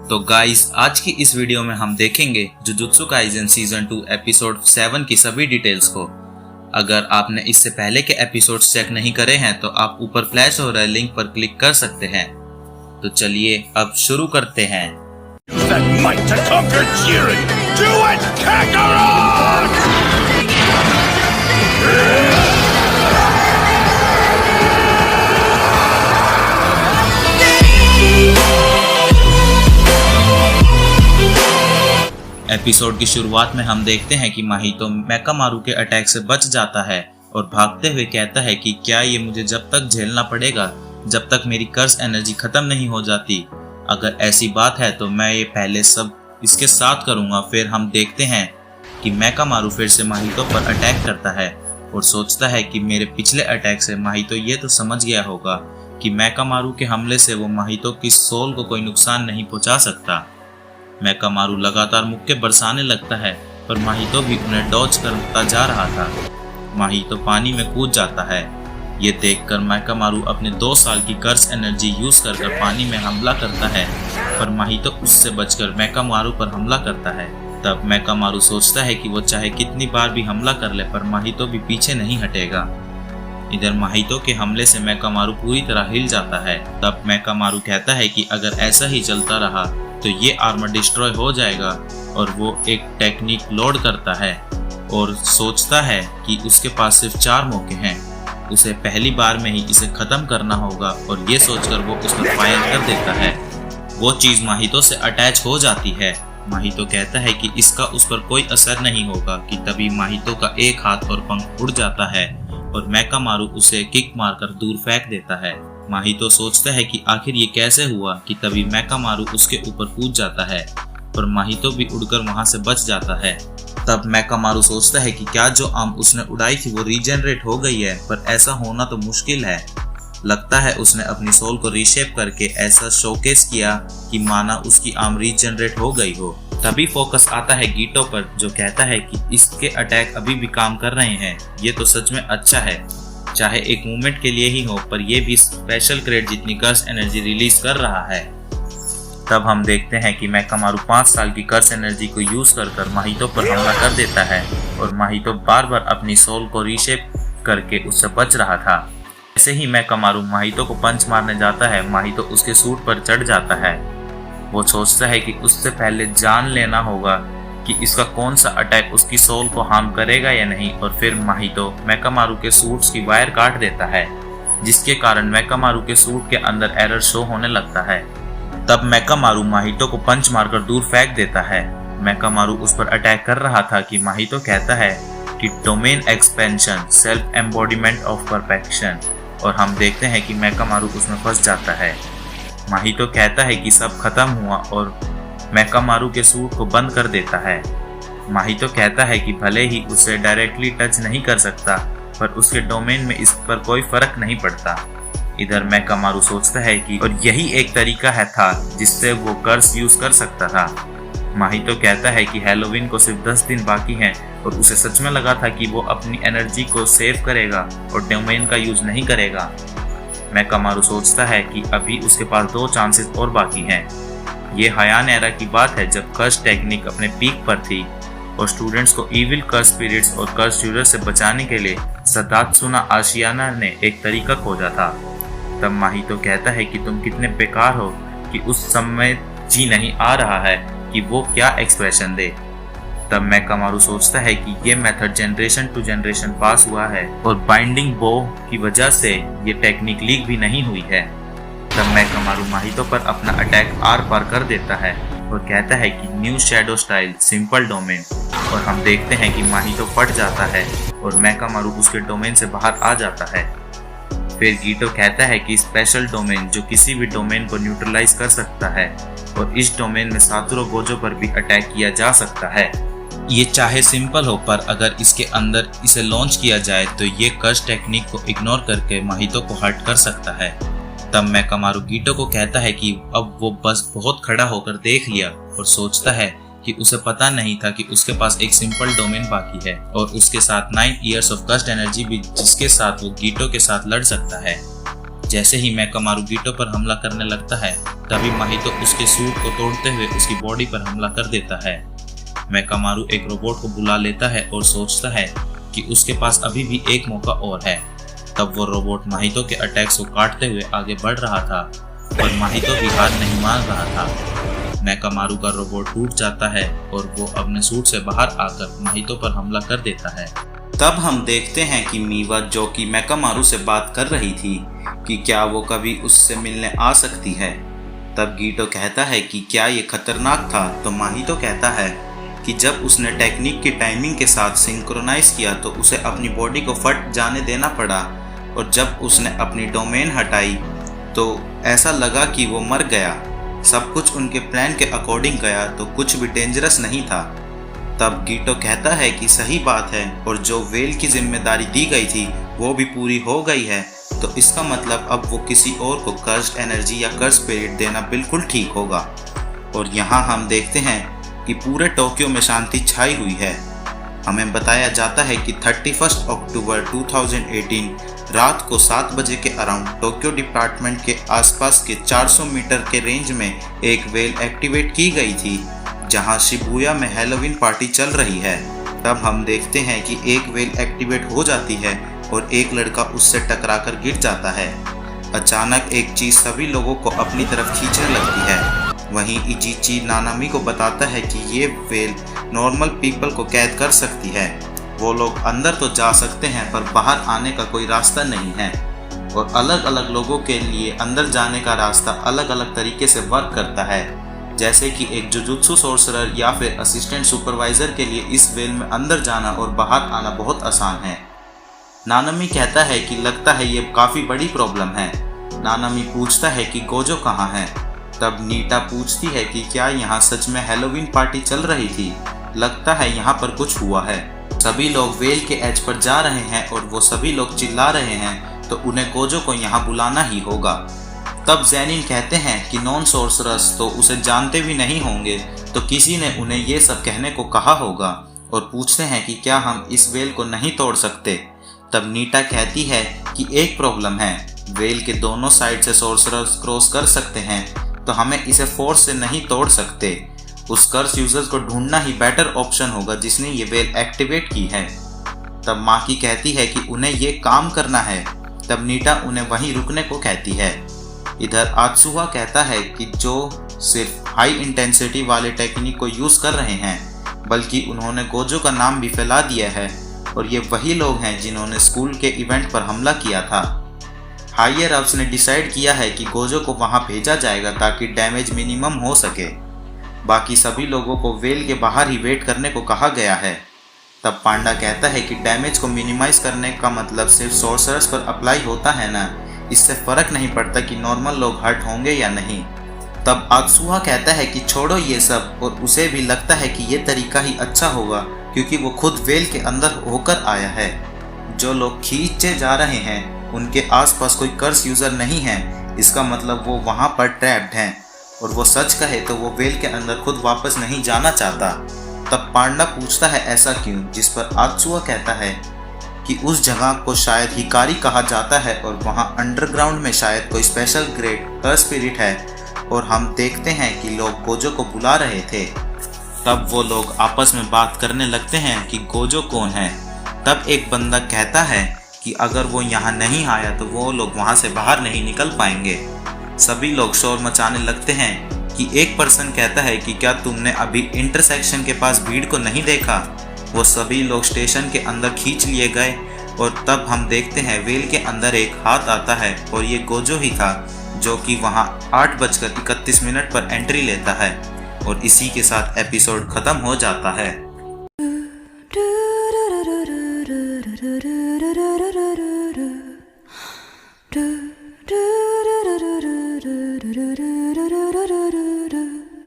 तो गाइस, आज की इस वीडियो में हम देखेंगे जुजुत्सु काइसेन सीजन 2 एपिसोड 7 की सभी डिटेल्स को। अगर आपने इससे पहले के एपिसोड्स चेक नहीं करे हैं तो आप ऊपर फ्लैश हो रहे लिंक पर क्लिक कर सकते हैं। तो चलिए अब शुरू करते हैं। एपिसोड की शुरुआत में हम देखते हैं कि माहितो मेकामारू के अटैक से बच जाता है और भागते हुए कहता है कि क्या ये मुझे जब तक झेलना पड़ेगा जब तक मेरी कर्स एनर्जी खत्म नहीं हो जाती। अगर ऐसी बात है तो मैं ये पहले सब इसके साथ करूंगा। फिर हम देखते हैं कि मेकामारू फिर से माहितो पर अटैक करता है और सोचता है कि मेरे पिछले अटैक से माहितो ये तो समझ गया होगा कि मेकामारू के हमले से वो माहितो की सोल को कोई नुकसान नहीं पहुंचा सकता। मेकामारू लगातार मुक्के बरसाने लगता है पर माहितो भी उन्हें डॉज करता जा रहा था। माहितो पानी में कूद जाता है। ये देखकर मेकामारू अपने 2 साल की कर्स एनर्जी यूज कर पानी में हमला करता है पर माहितो उससे बचकर मेकामारू पर हमला करता है। तब मेकामारू सोचता है कि वो चाहे कितनी बार भी हमला कर ले पर माहितो भी पीछे नहीं हटेगा। इधर माहितो के हमले से मेकामारू पूरी तरह हिल जाता है। तब मेकामारू कहता है कि अगर ऐसा ही चलता रहा तो ये आर्मर डिस्ट्रॉय हो जाएगा और वो एक टेक्निक लोड करता है और सोचता है कि उसके पास सिर्फ 4 मौके हैं, उसे पहली बार में ही इसे खत्म करना होगा और ये सोचकर वो उस पर फायर कर देता है। वो चीज माहितो से अटैच हो जाती है। माहितो कहता है कि इसका उस पर कोई असर नहीं होगा कि तभी माहितो का एक हाथ और पंख उड़ जाता है और मेकामारू उसे किक मारकर दूर फेंक देता है। माहितो सोचता है कि आखिर ये कैसे हुआ कि तभी मेकामारू उसके ऊपर कूद जाता है पर माहितो भी उड़कर वहां से बच जाता है। तब मेकामारू सोचता है कि क्या जो आर्म उसने उड़ाई थी वो रीजनरेट हो गई है, पर ऐसा होना तो मुश्किल है। लगता है उसने अपनी सोल को रीशेप करके ऐसा शोकेस किया कि माना उसकी आर्म रीजनरेट हो गई हो। तभी फोकस आता है गीटो पर जो कहता है कि इसके अटैक अभी भी काम कर रहे हैं। ये तो सच में अच्छा है, चाहे एक मूवमेंट के लिए ही हो पर यह भी स्पेशल क्रेड जितनी कर्स एनर्जी रिलीज कर रहा है। तब हम देखते हैं कि मेकामारू 5 साल की कर्स एनर्जी को यूज कर माहितो पर हमला कर देता है और माहितो बार बार अपनी सोल को रीशेप करके उससे बच रहा था। ऐसे ही मेकामारू माहितो को पंच मारने जाता है। माहितो उसके सूट पर चढ़ जाता है। वो सोचता है कि उससे पहले जान लेना होगा कि इसका कौन सा अटैक उसकी सोल को हार्म करेगा या नहीं, और फिर माहितो मेकामारू के सूट्स की वायर काट देता है जिसके कारण मेकामारू के सूट के अंदर एरर शो होने लगता है। तब मेकामारू माहितो को पंच मारकर दूर फेंक देता है। मेकामारू उस पर अटैक कर रहा था कि माहितो कहता है कि domain expansion self embodiment of perfection, और हम देखते हैं कि मेकामारू उसमें फंस जाता है। माहितो कहता है कि सब खत्म हुआ और मेकामारू के सूट को बंद कर देता है। माहितो कहता है कि भले ही उसे डायरेक्टली टच नहीं कर सकता पर उसके डोमेन में इस पर कोई फर्क नहीं पड़ता। इधर मेकामारू सोचता है कि और यही एक तरीका था जिससे वो कर्स यूज कर सकता था। माहितो कहता है कि हैलोवीन को सिर्फ 10 दिन बाकी हैं और उसे सच में लगा था कि वो अपनी एनर्जी को सेव करेगा और डोमेन का यूज नहीं करेगा। मेकामारू सोचता है कि अभी उसके पास 2 चांसेस और बाकी हैं। ये हायान एरा की बात है जब कर्स टेक्निक अपने पीक पर थी और स्टूडेंट्स को इविल कर्स स्पिरिट्स और कर्स यूजर से बचाने के लिए सदात्सुना आशियाना ने एक तरीका खोजा था। तब माहितो कहता है कि तुम कितने बेकार हो कि उस समय जी नहीं आ रहा है कि वो क्या एक्सप्रेशन दे। तब मेकामारू सोचता है कि ये method generation to generation pass हुआ है और बाइंडिंग बो की वजह से ये टेक्निक लीक भी नहीं हुई है। तब मेकामारू माहितो पर अपना अटैक आर पार कर देता है और कहता है कि new shadow style simple domain, और हम देखते हैं कि माहितो फट जाता है और मेकामारू उसके डोमेन से बाहर आ जाता है। फिर गीटो कहता है कि स्पेशल डोमेन जो किसी भी डोमेन को न्यूट्रलाइज कर सकता है और इस डोमेन में सातोरो गोजो पर भी अटैक किया जा सकता है। ये चाहे सिंपल हो पर अगर इसके अंदर इसे लॉन्च किया जाए तो ये कर्स टेक्निक को इग्नोर करके माहितो को हर्ट कर सकता है। तब मेकामारू गीटो को कहता है कि अब वो बस बहुत खड़ा होकर देख लिया और सोचता है कि उसे पता नहीं था कि उसके पास एक सिंपल डोमेन बाकी है और उसके साथ 9 ईयर्स ऑफ कर्स्ड एनर्जी भी जिसके साथ वो गीटो के साथ लड़ सकता है। जैसे ही मैकामारू गीटो पर हमला करने लगता है, तभी माहितो उसके सूट को तोड़ते हुए उसकी बॉडी पर हमला कर देता है। मैकामारू एक रोबोट को बुला लेता है और सोचता है कि उसके पास अभी भी एक मौका और है। तब वो रोबोट माहितो के अटैक्स को काटते हुए आगे बढ़ रहा था, और माहितो भी हार नहीं मान रहा था। मैकामारू का रोबोट टूट जाता है और वो अपने सूट से बाहर आकर माहितो पर हमला कर देता है। तब हम देखते हैं कि मीवा, जो कि मैकामारू से बात कर रही थी कि क्या वो कभी उससे मिलने आ सकती है। तब गीटो कहता है कि क्या ये खतरनाक था, तो माहितो कहता है कि जब उसने टेक्निक की टाइमिंग के साथ सिंक्रोनाइज किया तो उसे अपनी बॉडी को फट जाने देना पड़ा, और जब उसने अपनी डोमेन हटाई तो ऐसा लगा कि वो मर गया। सब कुछ उनके प्लान के अकॉर्डिंग गया तो कुछ भी डेंजरस नहीं था। तब गीटो कहता है कि सही बात है, और जो वेल की जिम्मेदारी दी गई थी वो भी पूरी हो गई है, तो इसका मतलब अब वो किसी और को कर्स्ड एनर्जी या कर्स स्पिरिट देना बिल्कुल ठीक होगा। और यहाँ हम देखते हैं कि पूरे टोक्यो में शांति छाई हुई है। हमें बताया जाता है कि 31 अक्टूबर 2018 रात को 7 बजे के अराउंड टोक्यो डिपार्टमेंट के आसपास के 400 मीटर के रेंज में एक वेल एक्टिवेट की गई थी, जहां शिबुया में हैलोवीन पार्टी चल रही है। तब हम देखते हैं कि एक वेल एक्टिवेट हो जाती है और एक लड़का उससे टकराकर गिर जाता है। अचानक एक चीज सभी लोगों को अपनी तरफ खींचने लगती है। वहीं इजीची नानामी को बताता है कि ये वेल नॉर्मल पीपल को कैद कर सकती है। वो लोग अंदर तो जा सकते हैं पर बाहर आने का कोई रास्ता नहीं है, और अलग अलग लोगों के लिए अंदर जाने का रास्ता अलग अलग तरीके से वर्क करता है। जैसे कि एक जुजुत्सु सोर्सरर या फिर असिस्टेंट सुपरवाइजर के लिए इस वेल में अंदर जाना और बाहर आना बहुत आसान है। नानामी कहता है कि लगता है ये काफ़ी बड़ी प्रॉब्लम है। नानामी पूछता है कि गोजो कहाँ है। तब नीटा पूछती है कि क्या यहाँ सच में हैलोवीन पार्टी चल रही थी, लगता है यहाँ पर कुछ हुआ है। सभी लोग वेल के एज पर जा रहे हैं और वो सभी लोग चिल्ला रहे हैं, तो उन्हें गोजो को यहाँ बुलाना ही होगा। तब ज़ेनिन कहते हैं कि नॉन सोर्सरर्स तो उसे जानते भी नहीं होंगे, तो किसी ने उन्हें ये सब कहने को कहा होगा, और पूछते हैं कि क्या हम इस वेल को नहीं तोड़ सकते। तब नीटा कहती है कि एक प्रॉब्लम है, वेल के दोनों साइड से सोर्सरर्स क्रॉस कर सकते हैं, तो हमें इसे फोर्स से नहीं तोड़ सकते। उस कर्स यूजर्स को ढूंढना ही बेटर ऑप्शन होगा जिसने ये वेल एक्टिवेट की है। तब माकी कहती है कि उन्हें ये काम करना है। तब नीटा उन्हें वहीं रुकने को कहती है। इधर आत्सुहा कहता है कि जो सिर्फ हाई इंटेंसिटी वाले टेक्निक को यूज कर रहे हैं, बल्कि उन्होंने गोजो का नाम भी फैला दिया है, और ये वही लोग हैं जिन्होंने स्कूल के इवेंट पर हमला किया था। हायर अप्स ने डिसाइड किया है कि गोजो को वहां भेजा जाएगा ताकि डैमेज मिनिमम हो सके। बाकी सभी लोगों को वेल के बाहर ही वेट करने को कहा गया है। तब पांडा कहता है कि डैमेज को मिनिमाइज करने का मतलब सिर्फ सोर्सरर्स पर अप्लाई होता है ना, इससे फर्क नहीं पड़ता कि नॉर्मल लोग हर्ट होंगे या नहीं। तब आत्सुहा कहता है कि छोड़ो ये सब, और उसे भी लगता है कि ये तरीका ही अच्छा होगा क्योंकि वो खुद वेल के अंदर होकर आया है। जो लोग खींचे जा रहे हैं उनके आसपास कोई कर्स यूजर नहीं है, इसका मतलब वो वहाँ पर ट्रैप्ड हैं, और वो सच कहे तो वो वेल के अंदर खुद वापस नहीं जाना चाहता। तब पांडा पूछता है ऐसा क्यों, जिस पर आत्सुहा कहता है कि उस जगह को शायद हिकारी कहा जाता है और वहाँ अंडरग्राउंड में शायद कोई स्पेशल ग्रेड कर्स स्पिरिट है, और हम देखते हैं कि लोग गोजो को बुला रहे थे। तब वो लोग आपस में बात करने लगते हैं कि गोजो कौन है। तब एक बंदा कहता है कि अगर वो यहाँ नहीं आया तो वो लोग वहाँ से बाहर नहीं निकल पाएंगे। सभी लोग शोर मचाने लगते हैं कि एक पर्सन कहता है कि क्या तुमने अभी इंटरसेक्शन के पास भीड़ को नहीं देखा। वो सभी लोग स्टेशन के अंदर खींच लिए गए, और तब हम देखते हैं वेल के अंदर एक हाथ आता है, और ये गोजो ही था जो कि वहाँ 8:31 पर एंट्री लेता है, और इसी के साथ एपिसोड खत्म हो जाता है। do do do do do do do do do